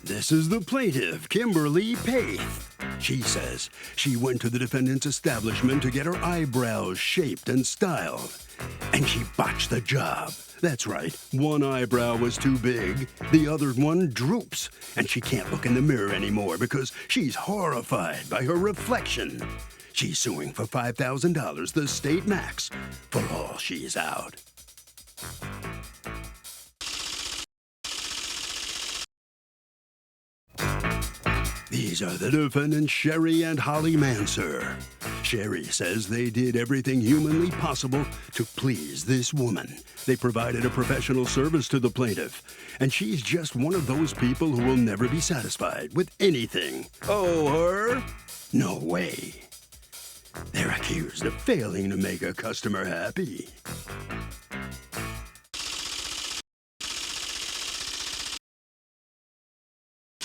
This is the plaintiff, Kimberly Paith. She says she went to the defendant's establishment to get her eyebrows shaped and styled. And she botched the job. That's right, one eyebrow was too big, the other one droops, and she can't look in the mirror anymore because she's horrified by her reflection. She's suing for $5,000, the state max, for all she's out. These are the defendants Sherry and Holly Manser. Sherry says they did everything humanly possible to please this woman. They provided a professional service to the plaintiff, and she's just one of those people who will never be satisfied with anything. Oh, her? No way. They're accused of failing to make a customer happy.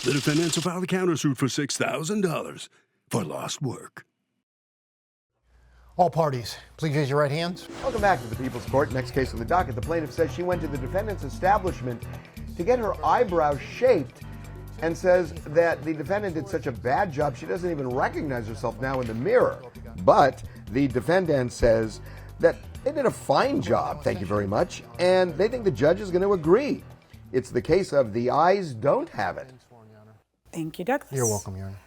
The defendants have filed a countersuit for $6,000 for lost work. All parties, please raise your right hands. Welcome back to the People's Court. Next case on the docket. The plaintiff says she went to the defendant's establishment to get her eyebrows shaped and says that the defendant did such a bad job she doesn't even recognize herself now in the mirror. But the defendant says that they did a fine job, thank you very much, and they think the judge is going to agree. It's the case of the eyes don't have it. Thank you, Douglas. You're welcome, Your Honor.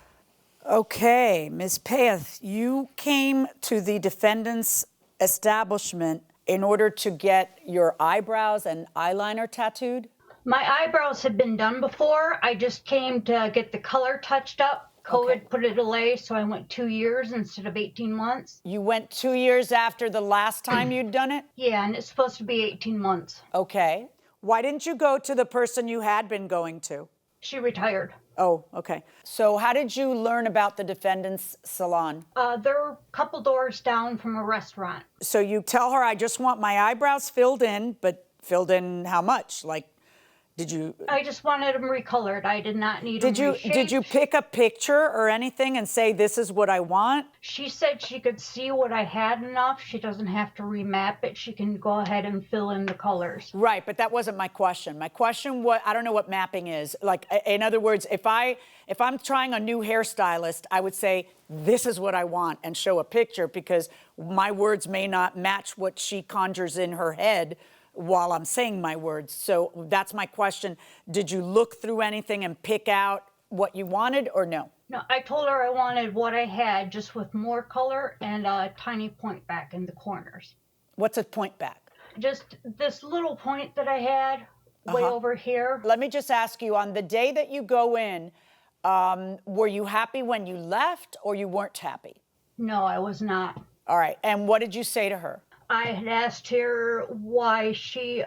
Okay, Ms. Paith, you came to the defendant's establishment in order to get your eyebrows and eyeliner tattooed? My eyebrows had been done before. I just came to get the color touched up. COVID put it away, so I went 2 years instead of 18 months. You went 2 years after the last time you'd done it? Yeah, and it's supposed to be 18 months. Okay. Why didn't you go to the person you had been going to? She retired. Oh, okay. So how did you learn about the defendant's salon? They're a couple doors down from a restaurant. So you tell her, I just want my eyebrows filled in, but filled in how much? Like, did you... I just wanted them recolored. I did not need them reshaped. Did you pick a picture or anything and say, this is what I want? She said she could see what I had enough. She doesn't have to remap it. She can go ahead and fill in the colors. Right, but that wasn't my question. My question was, I don't know what mapping is. Like, in other words, if I'm trying a new hairstylist, I would say, this is what I want and show a picture because my words may not match what she conjures in her head while I'm saying my words. So that's my question. Did you look through anything and pick out what you wanted or no? No, I told her I wanted what I had, just with more color and a tiny point back in the corners. What's a point back? Just this little point that I had way over here. Let me just ask you, on the day that you go in, were you happy when you left or you weren't happy? No, I was not. All right, and what did you say to her? I had asked her why she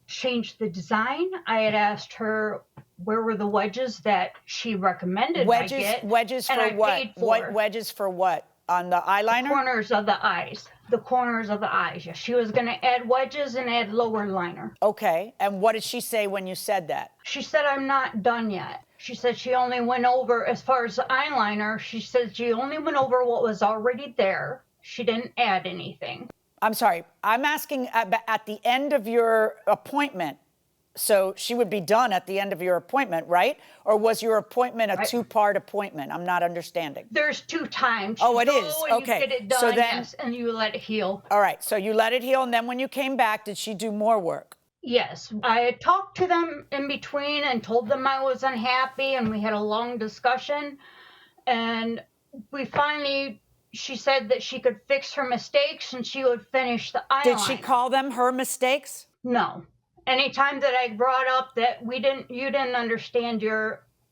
changed the design. I had asked her where were the wedges that she recommended I get. Wedges and for I what? paid for. What wedges for what? On the eyeliner? The corners of the eyes. The corners of the eyes. Yeah, she was going to add wedges and add lower liner. Okay, and what did she say when you said that? She said, I'm not done yet. She said she only went over, as far as the eyeliner, she said she only went over what was already there. She didn't add anything. I'm sorry, I'm asking at the end of your appointment, so she would be done at the end of your appointment, right? Or was your appointment a two-part appointment? I'm not understanding. There's 2 times. Oh, it is? And Okay. you get it done, So then, yes, and you let it heal. All right, so you let it heal, and then when you came back, did she do more work? Yes, I had talked to them in between and told them I was unhappy, and we had a long discussion, and we finally... She said that she could fix her mistakes and she would finish the eyeliner. Did she call them her mistakes? No. Anytime that I brought up that you didn't understand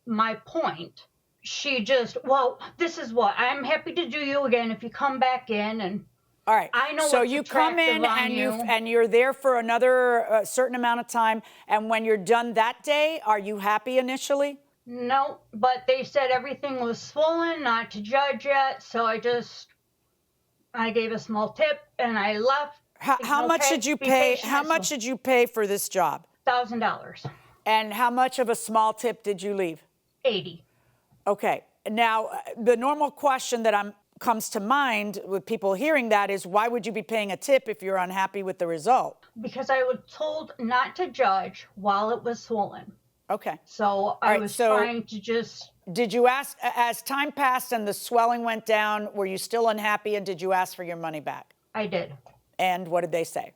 my point, she just, well, this is what, I'm happy to do you again if you come back in and all right. I know so what's you come in and you're there for another certain amount of time, and when you're done that day, are you happy initially? No, but they said everything was swollen, not to judge yet, so I gave a small tip and I left. How much did you pay? How much did you pay for this job? $1,000. And how much of a small tip did you leave? $80. Okay. Now, the normal question that comes to mind with people hearing that is, why would you be paying a tip if you're unhappy with the result? Because I was told not to judge while it was swollen. Okay. So I was trying to just. Did you ask, as time passed and the swelling went down, were you still unhappy, and did you ask for your money back? I did. And what did they say?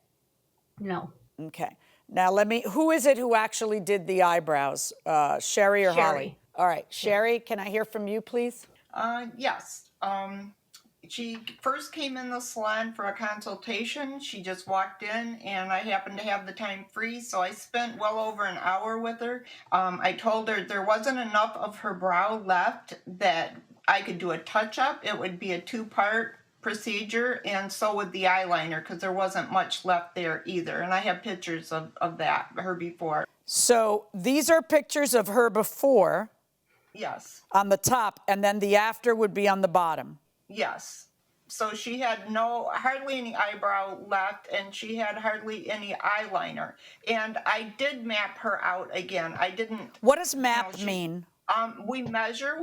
No. Okay. Now who is it who actually did the eyebrows? Sherry or Holly? All right. Sherry, can I hear from you, please? Yes. She first came in the salon for a consultation. She just walked in, and I happened to have the time free, so I spent well over an hour with her. I told her there wasn't enough of her brow left that I could do a touch-up. It would be a 2-part procedure, and so would the eyeliner, because there wasn't much left there either. And I have pictures of her before. So these are pictures of her before. Yes. On the top, and then the after would be on the bottom. Yes. So she had hardly any eyebrow left, and she had hardly any eyeliner. And I did map her out again. I didn't. What does map mean? We measure.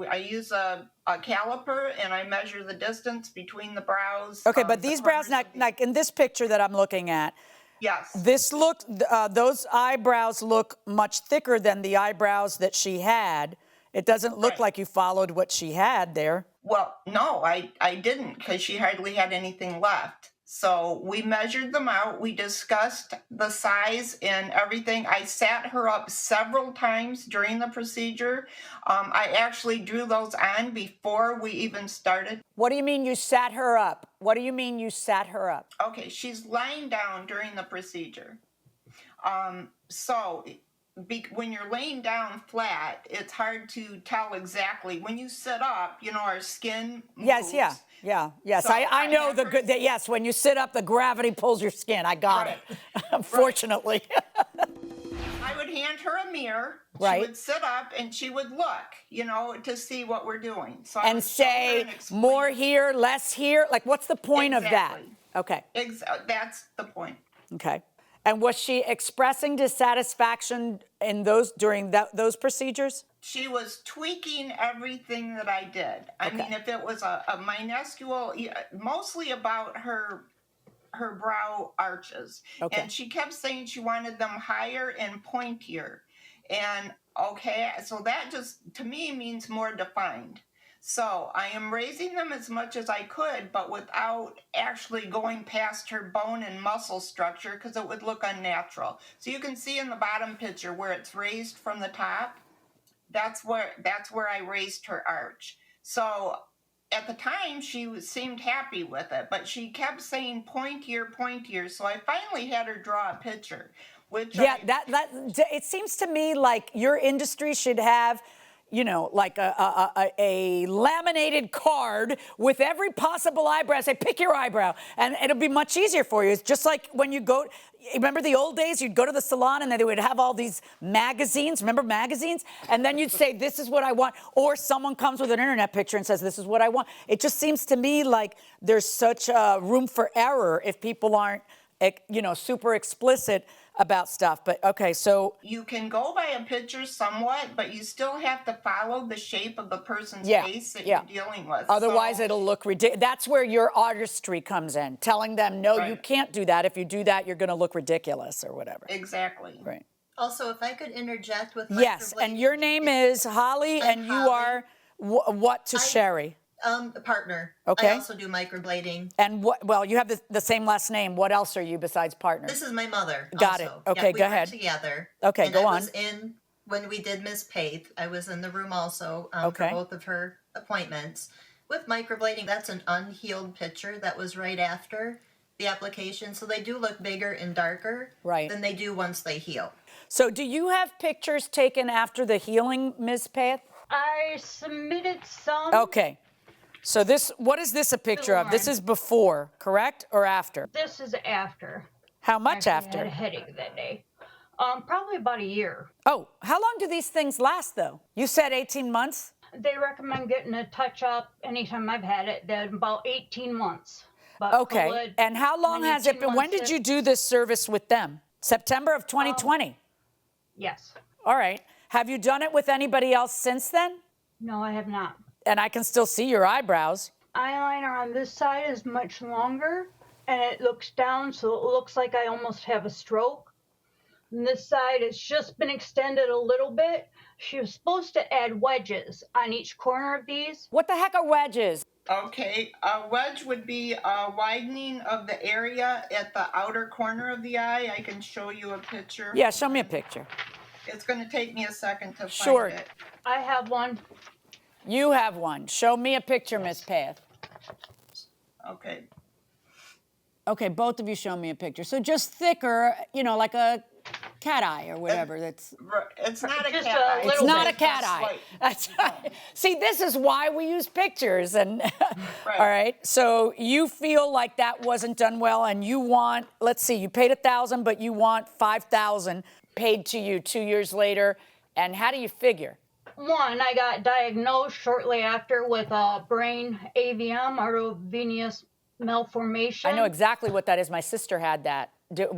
I use a caliper, and I measure the distance between the brows. Okay, but these brows, like in this picture that I'm looking at. Yes. Those eyebrows look much thicker than the eyebrows that she had. It doesn't look like you followed what she had there. Well, no, I didn't, because she hardly had anything left. So we measured them out. We discussed the size and everything. I sat her up several times during the procedure. I actually drew those on before we even started. What do you mean you sat her up? What do you mean you sat her up? Okay, she's lying down during the procedure. When you're laying down flat, it's hard to tell exactly. When you sit up, our skin moves. Yes. So I know yes, when you sit up, the gravity pulls your skin. I got it. Unfortunately. I would hand her a mirror. Right. She would sit up and she would look, to see what we're doing. So and say more here, less here. Like, what's the point of that? Okay. That's the point. Okay. And was she expressing dissatisfaction in during those procedures? She was tweaking everything that I did. I mean, if it was a minuscule, mostly about her brow arches. Okay. And she kept saying she wanted them higher and pointier. And so that just, to me, means more defined. So I am raising them as much as I could, but without actually going past her bone and muscle structure, because it would look unnatural. So you can see in the bottom picture where it's raised from the top. That's where I raised her arch. So at the time, she seemed happy with it, but she kept saying pointier. So I finally had her draw a picture. It seems to me like your industry should have, like a laminated card with every possible eyebrow. Say, pick your eyebrow, and it'll be much easier for you. It's just like when you go, remember the old days, you'd go to the salon and they would have all these magazines, remember magazines? And then you'd say, this is what I want. Or someone comes with an internet picture and says, this is what I want. It just seems to me like there's such room for error if people aren't, super explicit about stuff. But okay, so you can go by a picture somewhat, but you still have to follow the shape of the person's face that you're dealing with. Otherwise, it'll look ridiculous. That's where your artistry comes in, telling them, no, you can't do that. If you do that, you're going to look ridiculous or whatever. Exactly. Right. Also, if I could interject with yes, and your name is Holly, and you are what to Sherry? A partner. Okay. I also do microblading. And well, you have the same last name. What else are you besides partner? This is my mother. Got also. it. Okay, go ahead. We work together. Okay, and go I on. was when we did Miss Paith, I was in the room also for both of her appointments. With microblading, that's an unhealed picture that was right after the application. So they do look bigger and darker than they do once they heal. So do you have pictures taken after the healing, Ms. Paith? I submitted some. Okay. So what is this a picture of? This is before, correct, or after? This is after. How much after? I had a headache that day. Probably about a year. Oh, how long do these things last, though? You said 18 months? They recommend getting a touch-up anytime I've had it, then about 18 months. But okay, and how long has it been? When did you do this service with them? September of 2020? Yes. All right. Have you done it with anybody else since then? No, I have not. And I can still see your eyebrows. Eyeliner on this side is much longer, and it looks down, so it looks like I almost have a stroke. And this side, it's just been extended a little bit. She was supposed to add wedges on each corner of these. What the heck are wedges? Okay, a wedge would be a widening of the area at the outer corner of the eye. I can show you a picture. Yeah, show me a picture. It's going to take me a second to Sure. find it. I have one. You have one. Show me a picture, Miss Path. Okay. Okay, both of you show me a picture. So just thicker, you know, like a cat eye or whatever. It's not a Just cat a eye. little It's not a bit. cat eye. That's right. See, this is why we use pictures. And Right. all right. So you feel like that wasn't done well, and you want, let's see, you paid $1,000, but you want $5,000 paid to you 2 years later. And how do you figure? One, I got diagnosed shortly after with a brain AVM, arteriovenous malformation. I know exactly what that is. My sister had that. Did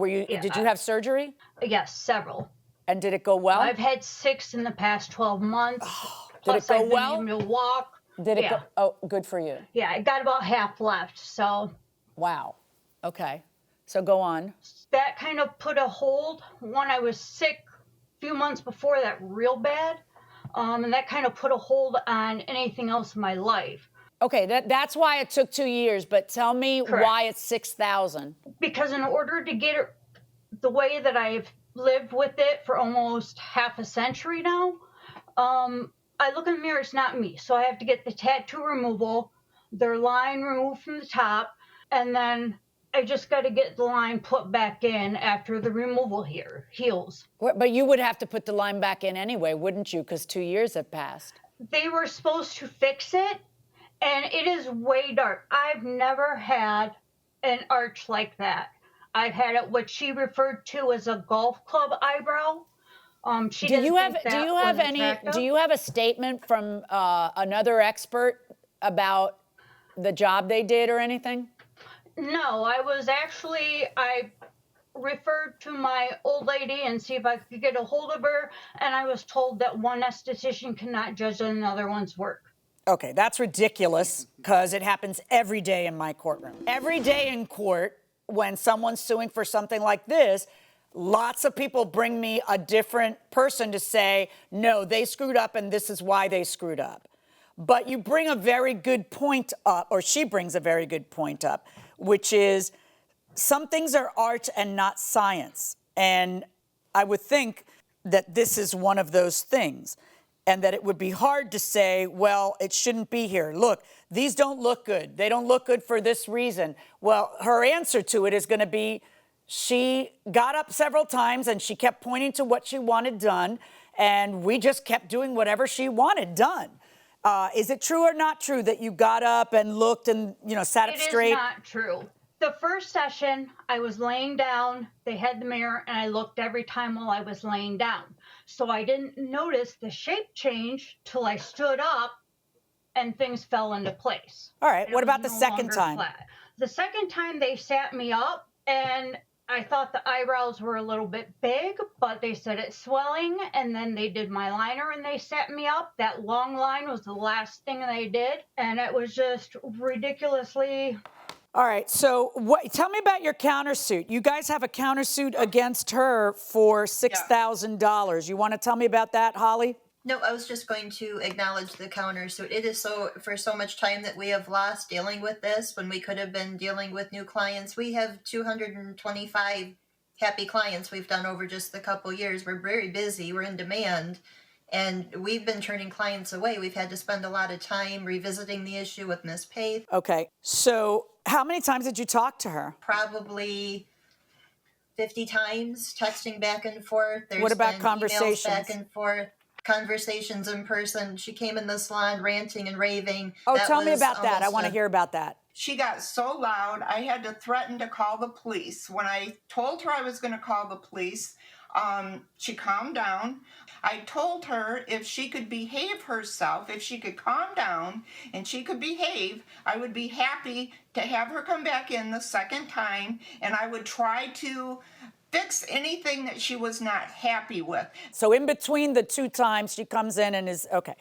you have surgery? Yes, several. And did it go well? I've had 6 in the past 12 months. Did Plus, it go I've been well? able to walk. Did it Yeah. go? Oh, good for you. Yeah, I got about half left. So Wow. Okay. So go on. that kind of put a hold. One, I was sick a few months before that, real bad. And that kind of put a hold on anything else in my life. Okay, that's why it took 2 years, but tell me Correct. why it's 6,000. Because in order to get it the way that I've lived with it for almost half a century now, I look in the mirror, it's not me. So I have to get the tattoo removal, their line removed from the top, and then I just got to get the line put back in after the removal here heals. But you would have to put the line back in anyway, wouldn't you? Because 2 years have passed. They were supposed to fix it, and it is way dark. I've never had an arch like that. I've had it what she referred to as a golf club eyebrow. She Do didn't you have think that was attractive. do you have a statement from another expert about the job they did or anything? No, I referred to my old lady and see if I could get a hold of her, and I was told that one esthetician cannot judge another one's work. Okay, that's ridiculous because it happens every day in my courtroom. Every day in court, when someone's suing for something like this, lots of people bring me a different person to say, no, they screwed up and this is why they screwed up. But you bring a very good point up, or she brings a very good point up, which is some things are art and not science. And I would think that this is one of those things. And that it would be hard to say, well, it shouldn't be here. Look, these don't look good. They don't look good for this reason. Well, her answer to it is going to be she got up several times and she kept pointing to what she wanted done, and we just kept doing whatever she wanted done. Is it true or not true that you got up and looked and, sat up straight? It is not true. The first session, I was laying down, they had the mirror, and I looked every time while I was laying down. So I didn't notice the shape change till I stood up and things fell into place. All right, what about the No second longer time? flat. The second time they sat me up, and I thought the eyebrows were a little bit big, but they said it's swelling, and then they did my liner and they sat me up. That long line was the last thing they did, and it was just ridiculously... All right, so tell me about your countersuit. You guys have a countersuit against her for $6,000. You want to tell me about that, Holly? No, I was just going to acknowledge the countersuit. It is for so much time that we have lost dealing with this when we could have been dealing with new clients. We have 225 happy clients we've done over just the couple years. We're very busy. We're in demand. And we've been turning clients away. We've had to spend a lot of time revisiting the issue with Ms. Paith. Okay, so how many times did you talk to her? Probably 50 times, texting back and forth. There's What about been conversations? Emails back and forth, conversations in person. She came in the salon ranting and raving. Oh, That tell me was about that. I almost want to hear about that. She got so loud, I had to threaten to call the police. When I told her I was going to call the police, she calmed down. I told her if she could behave herself, if she could calm down and she could behave, I would be happy to have her come back in the second time, and I would try to fix anything that she was not happy with. So in between the two times she comes in and is, okay,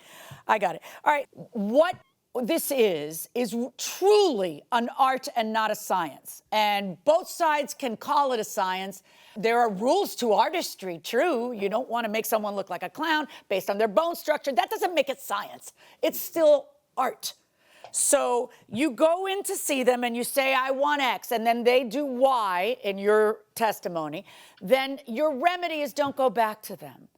I got it. All right, what this is truly an art and not a science. And both sides can call it a science. There are rules to artistry, true. You don't want to make someone look like a clown based on their bone structure. That doesn't make it science. It's still art. So you go in to see them and you say, I want X, and then they do Y in your testimony, then your remedy is don't go back to them.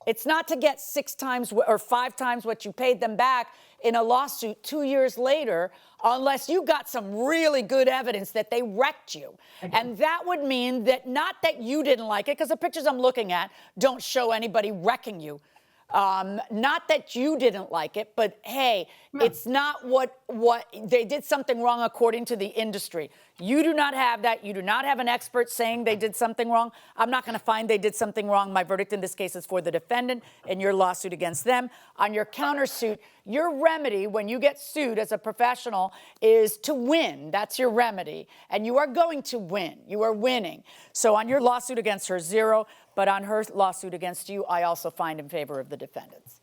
It's not to get 6 times or 5 times what you paid them back in a lawsuit 2 years later, unless you got some really good evidence that they wrecked you. And that would mean that not that you didn't like it, because the pictures I'm looking at don't show anybody wrecking you. Not that you didn't like it, but hey, it's not what they did something wrong according to the industry. You do not have that. You do not have an expert saying they did something wrong. I'm not going to find they did something wrong. My verdict in this case is for the defendant in your lawsuit against them. On your countersuit, your remedy when you get sued as a professional is to win. That's your remedy. And you are going to win. You are winning. So on your lawsuit against her, 0. But on her lawsuit against you, I also find in favor of the defendants.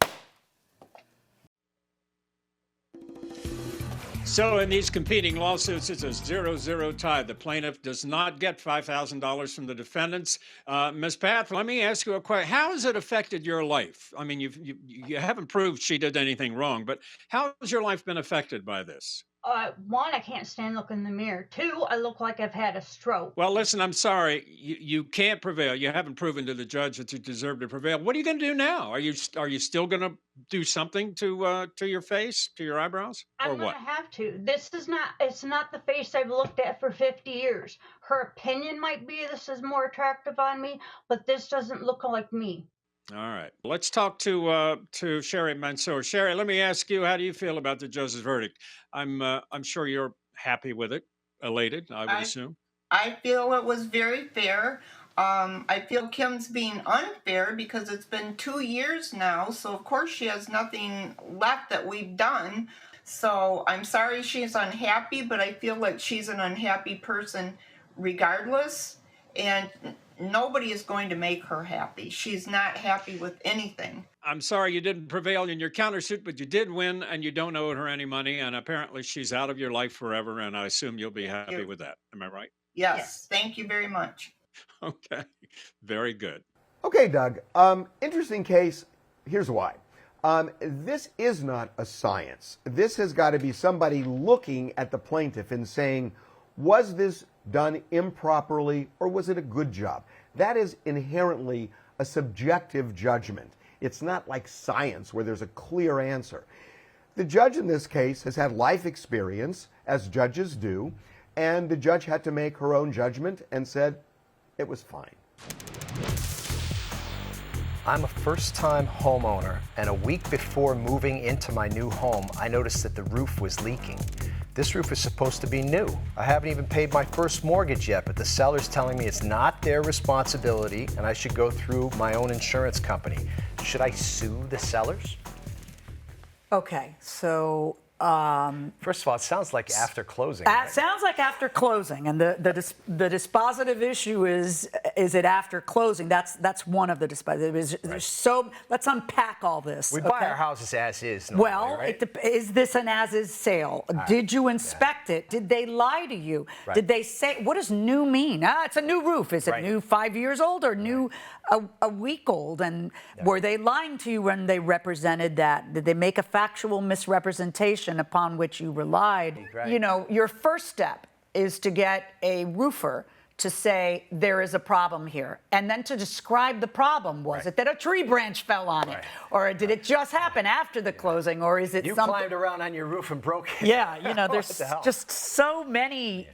So in these competing lawsuits, it's a 0-0 tie. The plaintiff does not get $5,000 from the defendants. Ms. Path, let me ask you a question. How has it affected your life? I mean, you haven't proved she did anything wrong, but how has your life been affected by this? 1, I can't stand looking in the mirror. 2, I look like I've had a stroke. Well, listen, I'm sorry. You can't prevail. You haven't proven to the judge that you deserve to prevail. What are you going to do now? Are you still going to do something to your face, to your eyebrows, or I'm what? going to have to. It's not the face I've looked at for 50 years. Her opinion might be this is more attractive on me, but this doesn't look like me. All right. Let's talk to Sherry Mansour. Sherry, let me ask you, how do you feel about the judge's verdict? I'm sure you're happy with it, elated, I would assume. I feel it was very fair. I feel Kim's being unfair because it's been 2 years now, so of course she has nothing left that we've done. So I'm sorry she's unhappy, but I feel like she's an unhappy person regardless, and nobody is going to make her happy. She's not happy with anything. I'm sorry you didn't prevail in your countersuit, but you did win, and you don't owe her any money, and apparently she's out of your life forever, and I assume you'll be happy with that. Am I right? Yes. Thank you very much. Okay. Very good. Okay, Doug. Interesting case. Here's why. This is not a science. This has got to be somebody looking at the plaintiff and saying, was this done improperly or was it a good job? That is inherently a subjective judgment. It's not like science where there's a clear answer. The judge in this case has had life experience, as judges do, and the judge had to make her own judgment and said it was fine. I'm a first-time homeowner, and a week before moving into my new home, I noticed that the roof was leaking. This roof is supposed to be new. I haven't even paid my first mortgage yet, but the seller's telling me it's not their responsibility and I should go through my own insurance company. Should I sue the sellers? Okay, so first of all, it sounds like after closing. Right? Sounds like after closing, and the dispositive issue is it after closing? That's one of the dispositive. There's so let's unpack all this. We buy our houses as is. Normally, well, right? Is this an as-is sale? Did you inspect it? Did they lie to you? Right. Did they say, what does new mean? It's a new roof. Is it new 5 years old or new a week old? And were they lying to you when they represented that? Did they make a factual misrepresentation upon which you relied? Right. You know, your first step is to get a roofer to say there is a problem here, and then to describe the problem. Was it that a tree branch fell on it, or did it just happen after the closing, or is it you something? climbed around on your roof and broke it? Yeah, you know, there's just so many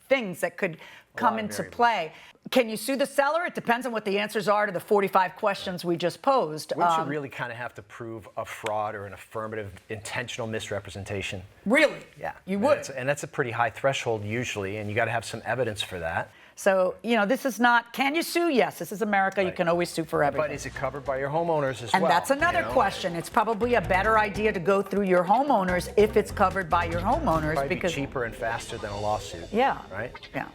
things that could come into play. Can you sue the seller? It depends on what the answers are to the 45 questions we just posed. Wouldn't you really kind of have to prove a fraud or an affirmative intentional misrepresentation? Really? Yeah. You would. And that's a pretty high threshold usually, and you got to have some evidence for that. So, you know, this is not, can you sue? Yes, this is America. Right. You can always sue for everything. But is it covered by your homeowners as well? And that's another question. It's probably a better idea to go through your homeowners if it's covered by your homeowners. It'd probably be cheaper and faster than a lawsuit. Yeah. Right? Yeah.